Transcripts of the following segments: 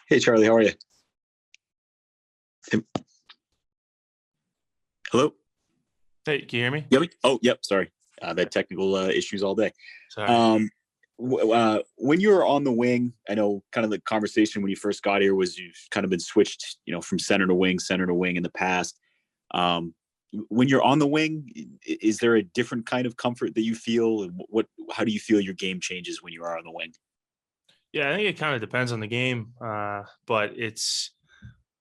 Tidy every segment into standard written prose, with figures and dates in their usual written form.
Hey, Charlie, how are you? Hello? Hey, can you hear me? Yep. Oh, yep. Sorry. I've had technical issues all day. Sorry. When you were on the wing, I know kind of the conversation when you first got here was you've kind of been switched, from center to wing in the past. When you're on the wing, is there a different kind of comfort that you feel? How do you feel your game changes when you are on the wing? Yeah, I think it kind of depends on the game, but I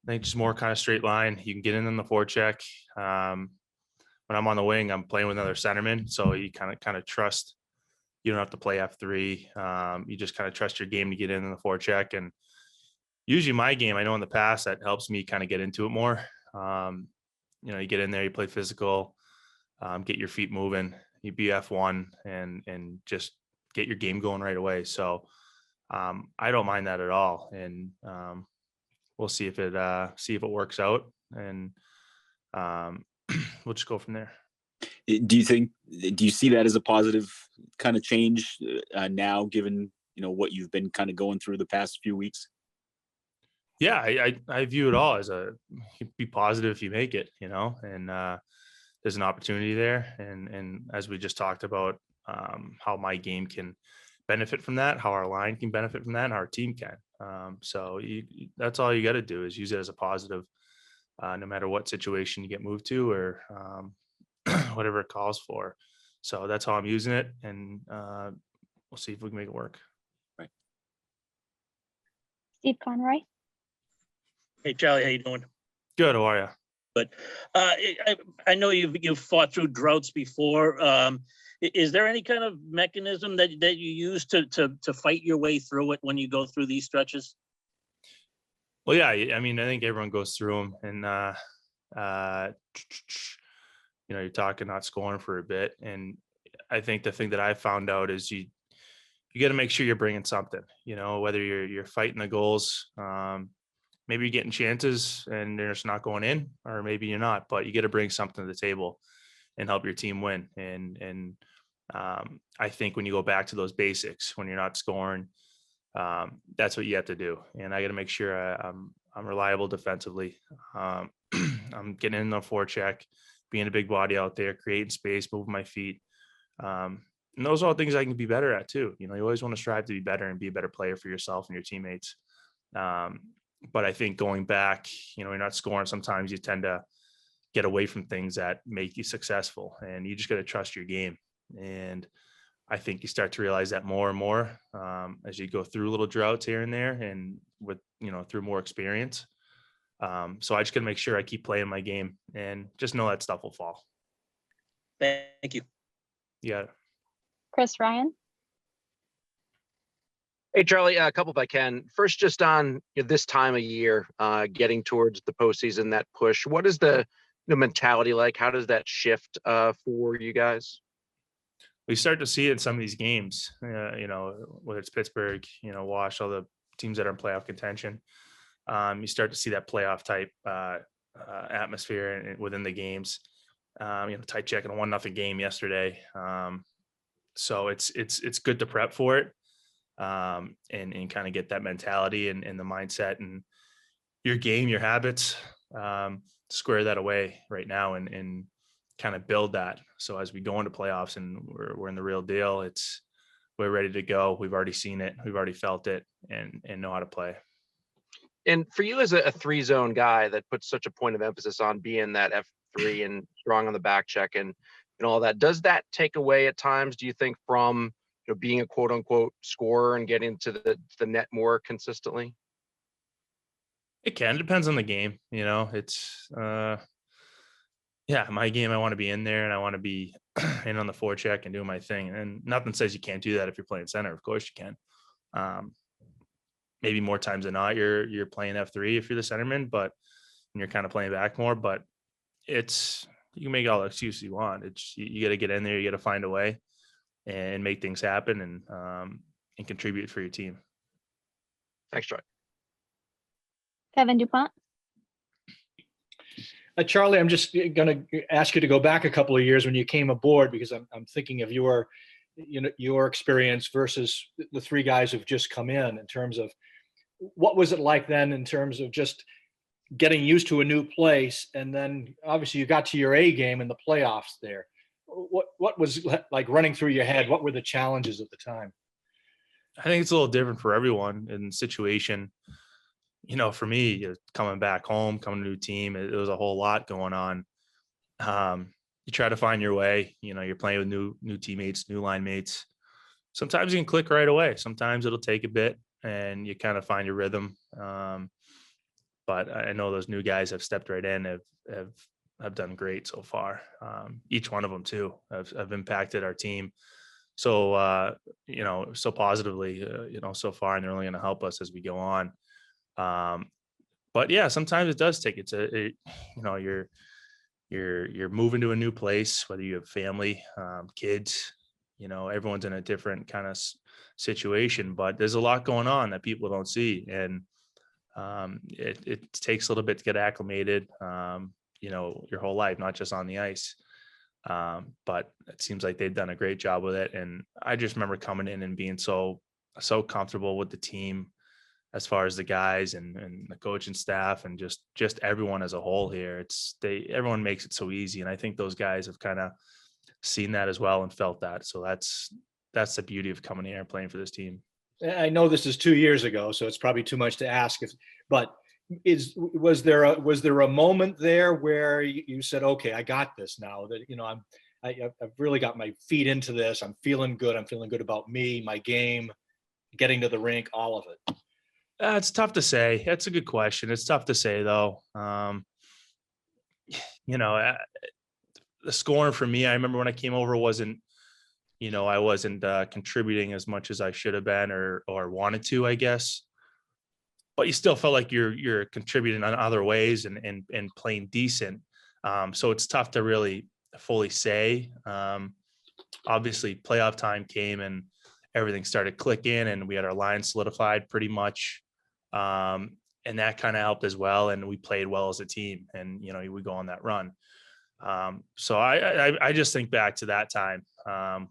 think just more kind of straight line. You can get in on the forecheck. When I'm on the wing, I'm playing with another centerman, so you kind of trust. You don't have to play F3. You just kind of trust your game to get in the forecheck. And usually my game, I know in the past that helps me kind of get into it more. You get in there, you play physical, get your feet moving, you be F1 and just get your game going right away. So I don't mind that at all. And we'll see if it works out, and we'll just go from there. Do you see that as a positive kind of change now, given what you've been kind of going through the past few weeks? Yeah, I view it all as be positive if you make it, and there's an opportunity there. And as we just talked about, how my game can benefit from that, how our line can benefit from that, and our team can. So that's all you got to do is use it as a positive, no matter what situation you get moved to or whatever it calls for. So that's how I'm using it, and we'll see if we can make it work. Right. Steve Conroy. Hey, Charlie, how you doing? Good. How are you? But I know you've fought through droughts before. Is there any kind of mechanism that you use to fight your way through it when you go through these stretches? Well, yeah. I mean, I think everyone goes through them, and you're talking not scoring for a bit. And I think the thing that I found out is you got to make sure you're bringing something. Whether you're fighting the goals. Maybe you're getting chances and they're just not going in, or maybe you're not, but you got to bring something to the table and help your team win. And I think when you go back to those basics, when you're not scoring, that's what you have to do. And I got to make sure I'm reliable defensively. I'm getting in the forecheck, being a big body out there, creating space, moving my feet. And those are all things I can be better at too. You always want to strive to be better and be a better player for yourself and your teammates. But I think going back, you're not scoring. Sometimes you tend to get away from things that make you successful, and you just got to trust your game. And I think you start to realize that more and more as you go through little droughts here and there, and with through more experience. So I just got to make sure I keep playing my game, and just know that stuff will fall. Thank you. Yeah. Chris Ryan. Hey, Charlie, a couple if I can. First, just on this time of year, getting towards the postseason, that push, what is the mentality like? How does that shift for you guys? We start to see it in some of these games, whether it's Pittsburgh, Wash, all the teams that are in playoff contention. You start to see that playoff type atmosphere within the games. Tight check in a 1-0 game yesterday. So it's good to prep for it. And kind of get that mentality and the mindset and your game, your habits, square that away right now and kind of build that. So as we go into playoffs and we're in the real deal, we're ready to go. We've already seen it. We've already felt it and know how to play. And for you as a 3-zone guy that puts such a point of emphasis on being that F3 and strong on the back check and all that, does that take away at times, do you think, from being a quote unquote scorer and getting to the net more consistently? It can. It depends on the game. It's my game. I want to be in there and I want to be in on the forecheck and doing my thing. And nothing says you can't do that if you're playing center. Of course you can. Maybe more times than not, you're playing F3 if you're the centerman, but you're kind of playing back more. But you can make all the excuses you want. You got to get in there. You got to find a way and make things happen and contribute for your team. Thanks, Troy. Kevin DuPont. Charlie, I'm just going to ask you to go back a couple of years when you came aboard, because I'm thinking of your experience versus the three guys who've just come in terms of what was it like then in terms of just getting used to a new place? And then obviously you got to your A game in the playoffs there. What was like running through your head? What were the challenges at the time? I think it's a little different for everyone in the situation. You know, for me, coming back home, coming to a new team, it was a whole lot going on. You try to find your way. You know, you're playing with new teammates, new line mates. Sometimes you can click right away. Sometimes it'll take a bit, and you kind of find your rhythm. But I know those new guys have stepped right in, have done great so far. Each one of them too have impacted our team. So, you know, so positively, you know, so far, and they're only going to help us as we go on. But yeah, sometimes it does take you know, you're moving to a new place, whether you have family, kids, you know, everyone's in a different kind of situation, but there's a lot going on that people don't see. And it takes a little bit to get acclimated, you know, your whole life, not just on the ice. But it seems like they've done a great job with it. And I just remember coming in and being so comfortable with the team, as far as the guys and the coaching staff and just everyone as a whole here. Everyone makes it so easy. And I think those guys have kind of seen that as well and felt that. So that's the beauty of coming here and playing for this team. I know this is 2 years ago, so it's probably too much to ask, but was there a moment there where you said, okay, I got this now, that, you know, I've really got my feet into this. I'm feeling good. I'm feeling good about me, my game, getting to the rink, all of it. It's tough to say. That's a good question. It's tough to say though. You know, the scoring for me, I remember when I came over wasn't, you know, I wasn't contributing as much as I should have been or wanted to, I guess. But you still felt like you're contributing in other ways and playing decent. So it's tough to really fully say. Obviously, playoff time came and everything started clicking, and we had our line solidified pretty much. And that kind of helped as well. And we played well as a team, and, you know, we go on that run. So I just think back to that time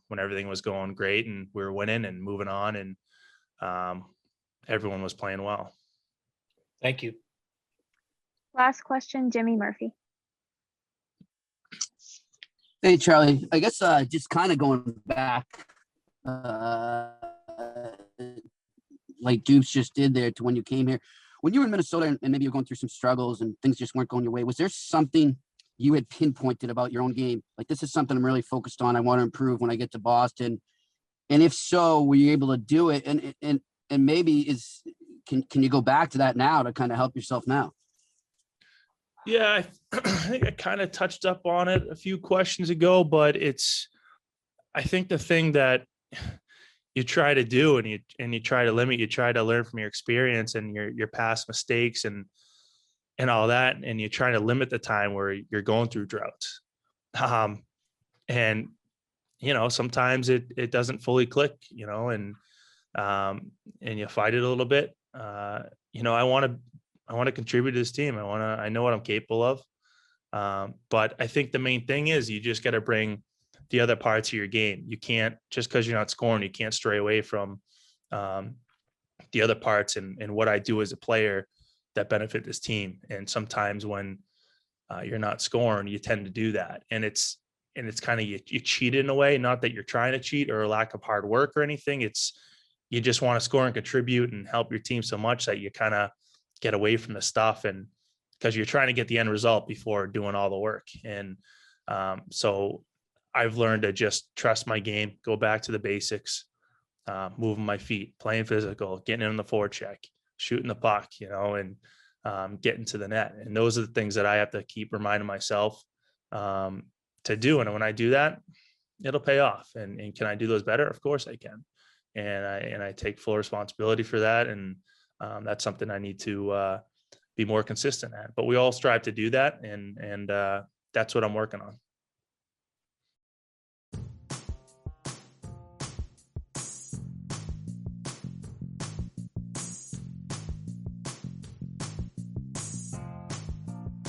when everything was going great and we were winning and moving on, and everyone was playing well. Thank you. Last question, Jimmy Murphy. Hey, Charlie, I guess just kind of going back, like Dupes just did there, to when you came here. When you were in Minnesota and maybe you're going through some struggles and things just weren't going your way, was there something you had pinpointed about your own game? Like, this is something I'm really focused on. I want to improve when I get to Boston. And if so, were you able to do it? And maybe can you go back to that now to kind of help yourself now? Yeah, I think I kind of touched up on it a few questions ago, but I think the thing that you try to do and you try to limit, you try to learn from your experience and your past mistakes and all that, and you try to limit the time where you're going through droughts. And, you know, sometimes it doesn't fully click, you know, and you fight it a little bit. You know, I want to contribute to this team. I know what I'm capable of. But I think the main thing is you just got to bring the other parts of your game. You can't, just because you're not scoring, you can't stray away from the other parts and what I do as a player that benefit this team. And sometimes when you're not scoring, you tend to do that. And it's kind of, you cheat in a way, not that you're trying to cheat or a lack of hard work or anything. It's, you just want to score and contribute and help your team so much that you kind of get away from the stuff, and because you're trying to get the end result before doing all the work. And so I've learned to just trust my game, go back to the basics, moving my feet, playing physical, getting in the forecheck, shooting the puck, you know, and getting to the net. And those are the things that I have to keep reminding myself to do. And when I do that, it'll pay off. And can I do those better? Of course I can. And I take full responsibility for that. And that's something I need to be more consistent at. But we all strive to do that. And that's what I'm working on.